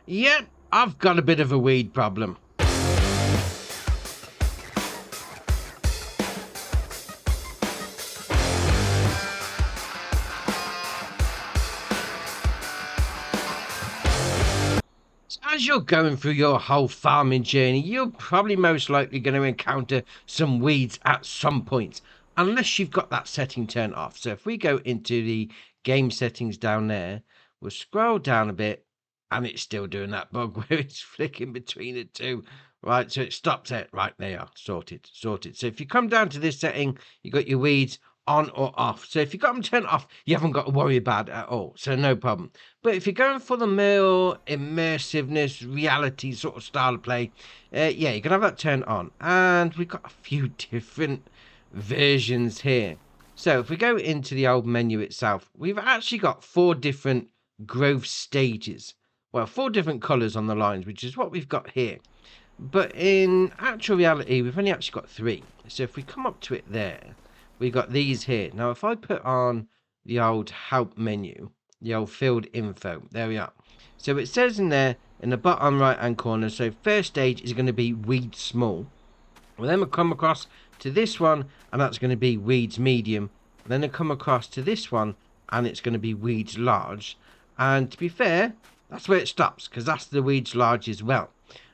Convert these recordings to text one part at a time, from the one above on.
Yep, I've got a bit of a weed problem. As you're going through your whole farming journey, you're probably most likely going to encounter some weeds at some point, unless you've got that setting turned off. So if we go into the game settings down there, we'll scroll down a bit, and it's still doing that bug where it's flicking between the two. Right, so it stops it. Right, they are sorted. So if you come down to this setting, you got your weeds on or off. So if you've got them turned off, you haven't got to worry about it at all. So no problem. But if you're going for the more immersiveness, reality sort of style of play, yeah, you can have that turned on. And we've got a few different versions here. So if we go into the old menu itself, we've actually got 4 different growth stages. Well, 4 different colours on the lines, which is what we've got here. But in actual reality, we've only actually got 3. So if we come up to it there, we've got these here. Now, if I put on the old help menu, the old field info, there we are. So it says in there, in the bottom right hand corner, so first stage is going to be weed small. Well, then we'll come across to this one, and that's going to be weeds medium. Then we'll come across to this one, and it's going to be weeds large. And to be fair, that's where it stops, because that's the weeds large as well.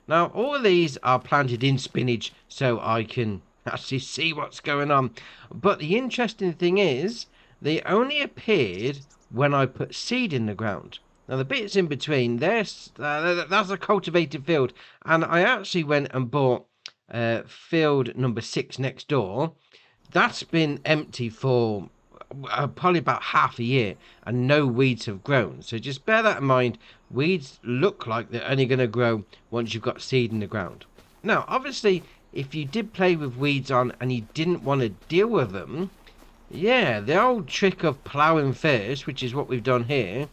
Now, all of these are planted in spinach, so I can actually see what's going on. But the interesting thing is, they only appeared when I put seed in the ground. Now, the bits in between, that's a cultivated field. And I actually went and bought field number 6 next door. That's been empty for probably about half a year, and no weeds have grown. So just bear that in mind. Weeds look like they're only going to grow once you've got seed in the ground. Now, obviously, if you did play with weeds on and you didn't want to deal with them, yeah, the old trick of ploughing first, which is what we've done here,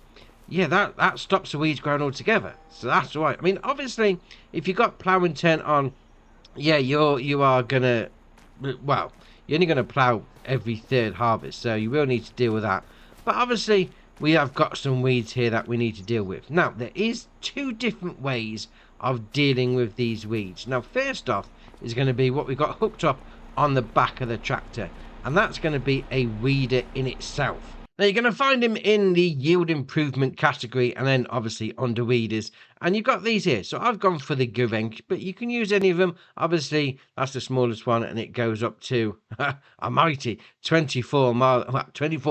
yeah, that stops the weeds growing altogether. So that's right. I mean, obviously, if you've got ploughing turned on, yeah, you are gonna, well, you're only gonna plough every 3rd harvest, so you will need to deal with that. But obviously, we have got some weeds here that we need to deal with. Now, there is 2 different ways of dealing with these weeds. Now, first off is going to be what we've got hooked up on the back of the tractor, and that's going to be a weeder in itself. Now, you're going to find him in the yield improvement category, and then obviously under weeders. And you've got these here. So I've gone for the Guvenk, but you can use any of them. Obviously, that's the smallest one, and it goes up to a mighty 24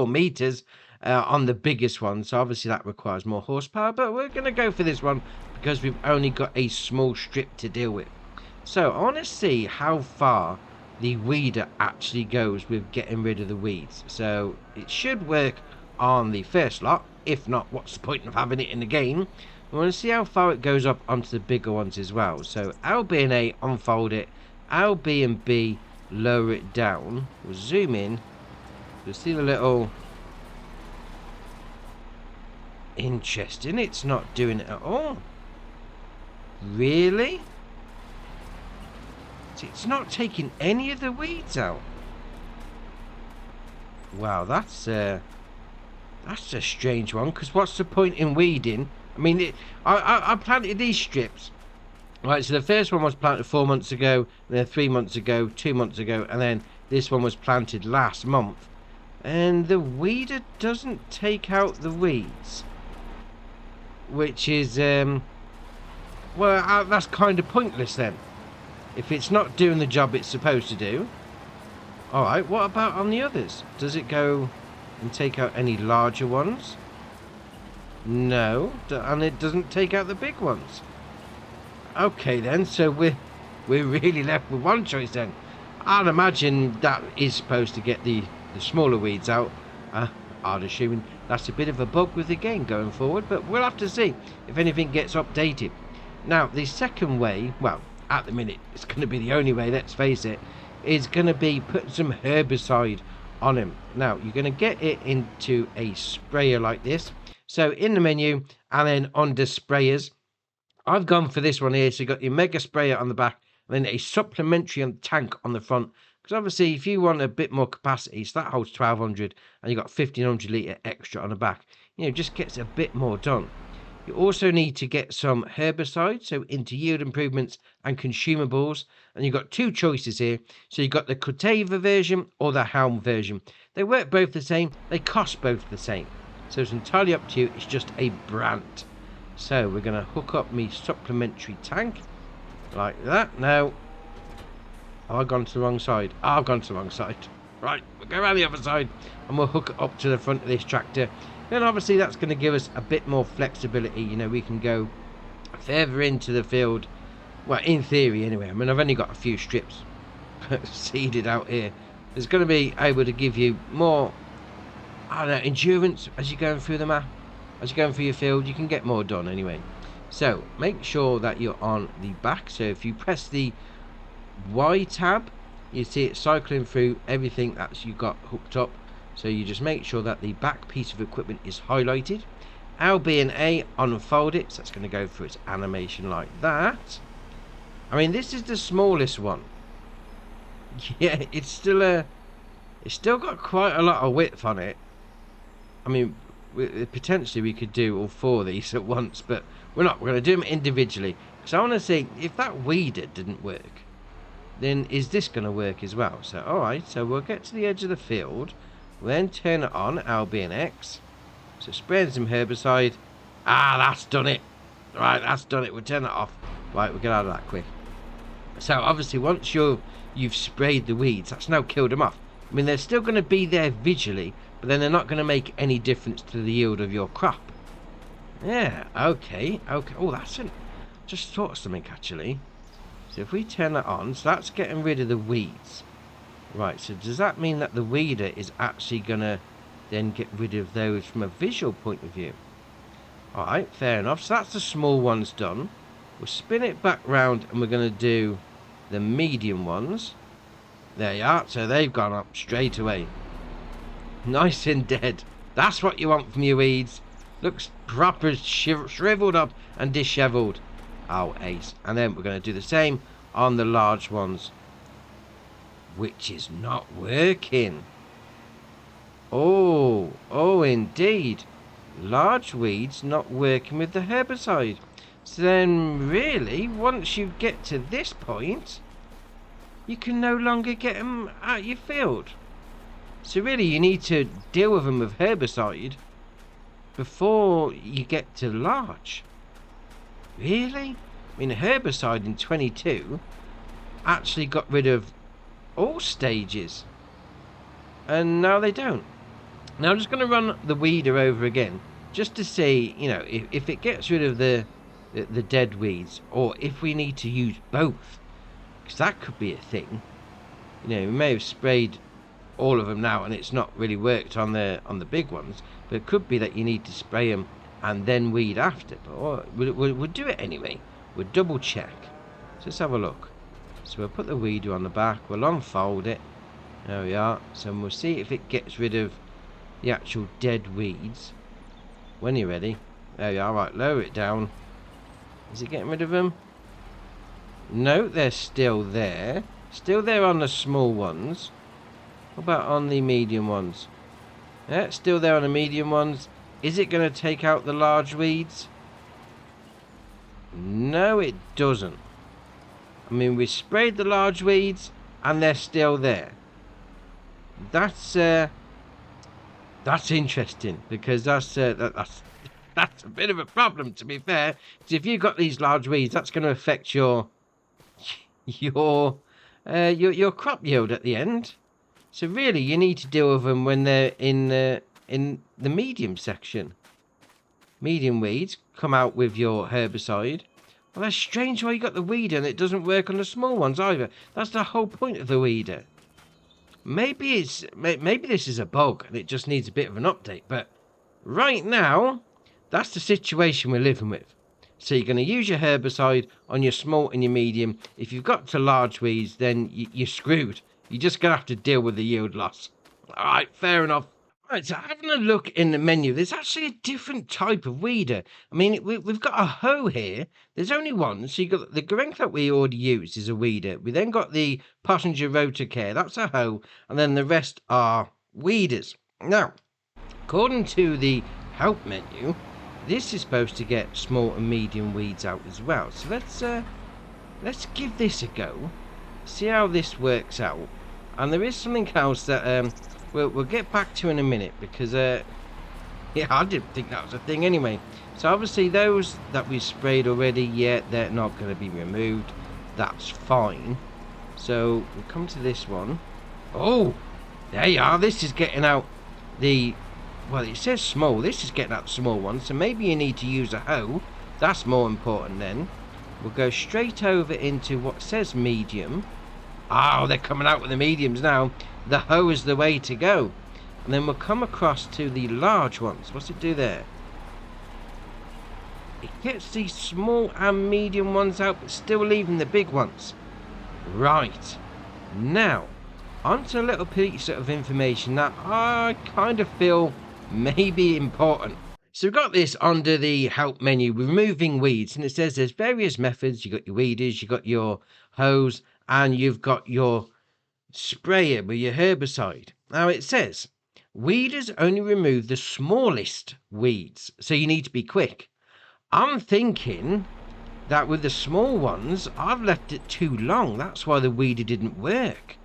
meters on the biggest one. So obviously that requires more horsepower, but we're going to go for this one because we've only got a small strip to deal with. So I want to see how far the weeder actually goes with getting rid of the weeds. So it should work on the first lot. If not, what's the point of having it in the game? We want to see how far it goes up onto the bigger ones as well. So LB and A, unfold it. LB and B, lower it down. We'll zoom in. You'll see the little... Interesting, it's not doing it at all. Really? It's not taking any of the weeds out. Wow, that's a strange one, because what's the point in weeding? I mean, I planted these strips. Right, so the first one was planted 4 months ago, then 3 months ago, 2 months ago, and then this one was planted last month. And the weeder doesn't take out the weeds. Which is, well, that's kind of pointless then. If it's not doing the job it's supposed to do. Alright, what about on the others? Does it go and take out any larger ones? No, and it doesn't take out the big ones. Okay then, so we're really left with one choice then. I'd imagine that is supposed to get the smaller weeds out. I'd assume that's a bit of a bug with the game going forward, but we'll have to see if anything gets updated. Now, the second way, well, at the minute, it's going to be the only way, let's face it, is going to be putting some herbicide on him. Now, you're going to get it into a sprayer like this. So, in the menu, and then under sprayers, I've gone for this one here. So, you've got your mega sprayer on the back, and then a supplementary tank on the front. Because obviously, if you want a bit more capacity, so that holds 1200, and you've got 1500 litre extra on the back, you know, just gets a bit more done. You also need to get some herbicide, so into yield improvements and consumables. And you've got two choices here. So you've got the Corteva version or the Helm version. They work both the same. They cost both the same. So it's entirely up to you. It's just a brand. So we're going to hook up my supplementary tank like that. Now, have I gone to the wrong side? Oh, I've gone to the wrong side. Right, we'll go around the other side and we'll hook it up to the front of this tractor. And obviously that's going to give us a bit more flexibility. You know, we can go further into the field. Well, in theory anyway. I mean, I've only got a few strips seeded out here. It's going to be able to give you more, I don't know, endurance as you're going through the map. As you're going through your field, you can get more done anyway. So, make sure that you're on the back. So if you press the Y tab, you see it cycling through everything that you've got hooked up. So you just make sure that the back piece of equipment is highlighted. L, B and A, unfold it. So that's going to go through its animation like that. I mean, this is the smallest one. Yeah, it's still got quite a lot of width on it. I mean, potentially we could do all four of these at once, but we're not. We're going to do them individually. So I want to see if that weeder didn't work, then is this going to work as well? So alright, so we'll get to the edge of the field. We'll then turn it on, L, B and X. So spraying some herbicide. Ah, that's done it. Right, that's done it. We'll turn it off. Right, we'll get out of that quick. So obviously once you've sprayed the weeds, that's now killed them off. I mean, they're still going to be there visually, but then they're not going to make any difference to the yield of your crop. Yeah, okay. Oh, that's it. Just thought of something actually. So if we turn that on, so that's getting rid of the weeds. Right, so does that mean that the weeder is actually going to then get rid of those from a visual point of view? Alright, fair enough. So that's the small ones done. We'll spin it back round and we're going to do the medium ones. There you are. So they've gone up straight away. Nice and dead. That's what you want from your weeds. Looks proper shriveled up and dishevelled. Oh, ace. And then we're going to do the same on the large ones, which is not working. Oh, indeed. Large weeds not working with the herbicide. So then, really, once you get to this point, you can no longer get them out your field. So really, you need to deal with them with herbicide before you get to large. Really? I mean, herbicide in 22 actually got rid of all stages, and now they don't. Now I'm just going to run the weeder over again just to see, you know, if it gets rid of the dead weeds, or if we need to use both, because that could be a thing. You know, we may have sprayed all of them now and it's not really worked on the big ones, but it could be that you need to spray them and then weed after. But we'll do it anyway. We'll double check. So let's have a look. So we'll put the weeder on the back, we'll unfold it. There we are. So we'll see if it gets rid of the actual dead weeds. When you're ready. There you are. Right, lower it down. Is it getting rid of them? No, they're still there. Still there on the small ones. What about on the medium ones? Yeah, still there on the medium ones. Is it going to take out the large weeds? No, it doesn't. I mean, we sprayed the large weeds and they're still there. That's interesting, because that's a bit of a problem, to be fair. Because if you've got these large weeds, that's going to affect your crop yield at the end. So really, you need to deal with them when they're in the medium section. Medium weeds come out with your herbicide. Well, that's strange why you got the weeder and it doesn't work on the small ones either. That's the whole point of the weeder. Maybe this is a bug and it just needs a bit of an update. But right now, that's the situation we're living with. So you're going to use your herbicide on your small and your medium. If you've got to large weeds, then you're screwed. You're just going to have to deal with the yield loss. All right, fair enough. Right, so having a look in the menu, there's actually a different type of weeder. I mean, we've got a hoe here. There's only one. So you've got the Grenk that we already used is a weeder. We then got the passenger rotor care. That's a hoe. And then the rest are weeders. Now, according to the help menu, this is supposed to get small and medium weeds out as well. So let's give this a go, see how this works out. And there is something else that we'll get back to in a minute, because yeah, I didn't think that was a thing anyway. So obviously those that we sprayed already, yeah, they're not going to be removed. That's fine. So we'll come to this one. Oh, there you are. This is getting out the, well, it says small. This is getting out the small one. So maybe you need to use a hoe. That's more important then. We'll go straight over into what says medium. Oh, they're coming out with the mediums now. The hoe is the way to go. And then we'll come across to the large ones. What's it do there? It gets these small and medium ones out, but still leaving the big ones. Right. Now, onto a little piece of information that I kind of feel may be important. So we've got this under the help menu, removing weeds, and it says there's various methods. You've got your weeders, you've got your hose, and you've got your sprayer with your herbicide. Now it says weeders only remove the smallest weeds, so you need to be quick. I'm thinking that with the small ones, I've left it too long. That's why the weeder didn't work.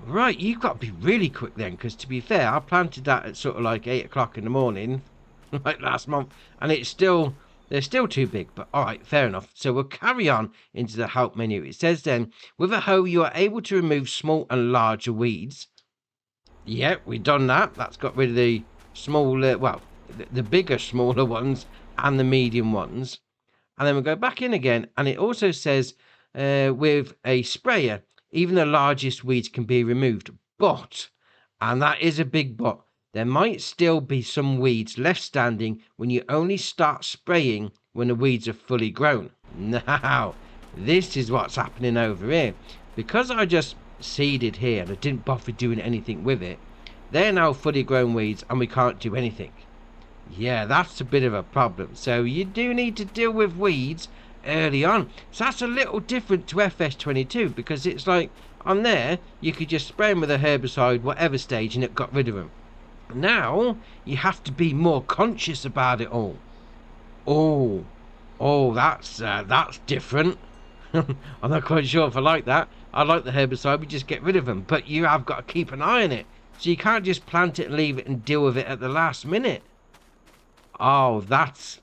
Right, you've got to be really quick then, because to be fair, I planted that at sort of like 8 o'clock in the morning, like last month, and they're still too big. But all right, fair enough. So we'll carry on into the help menu. It says then, with a hoe, you are able to remove small and larger weeds. Yeah, we've done that. That's got rid of the smaller, well, the bigger, smaller ones and the medium ones. And then we'll go back in again, and it also says with a sprayer, even the largest weeds can be removed. But, and that is a big but, there might still be some weeds left standing when you only start spraying when the weeds are fully grown. Now, this is what's happening over here. Because I just seeded here and I didn't bother doing anything with it, they're now fully grown weeds and we can't do anything. Yeah, that's a bit of a problem. So you do need to deal with weeds early on. So that's a little different to FS25, because it's like on there you could just spray them with a herbicide whatever stage and it got rid of them. Now you have to be more conscious about it all. Oh, that's different. I'm not quite sure if I like that. I like the herbicide, we just get rid of them, but you have got to keep an eye on it. So you can't just plant it and leave it and deal with it at the last minute. Oh, that's,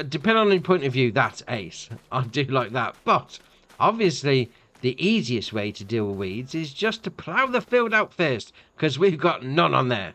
depending on your point of view, that's ace. I do like that. But obviously the easiest way to deal with weeds is just to plough the field out first, because we've got none on there.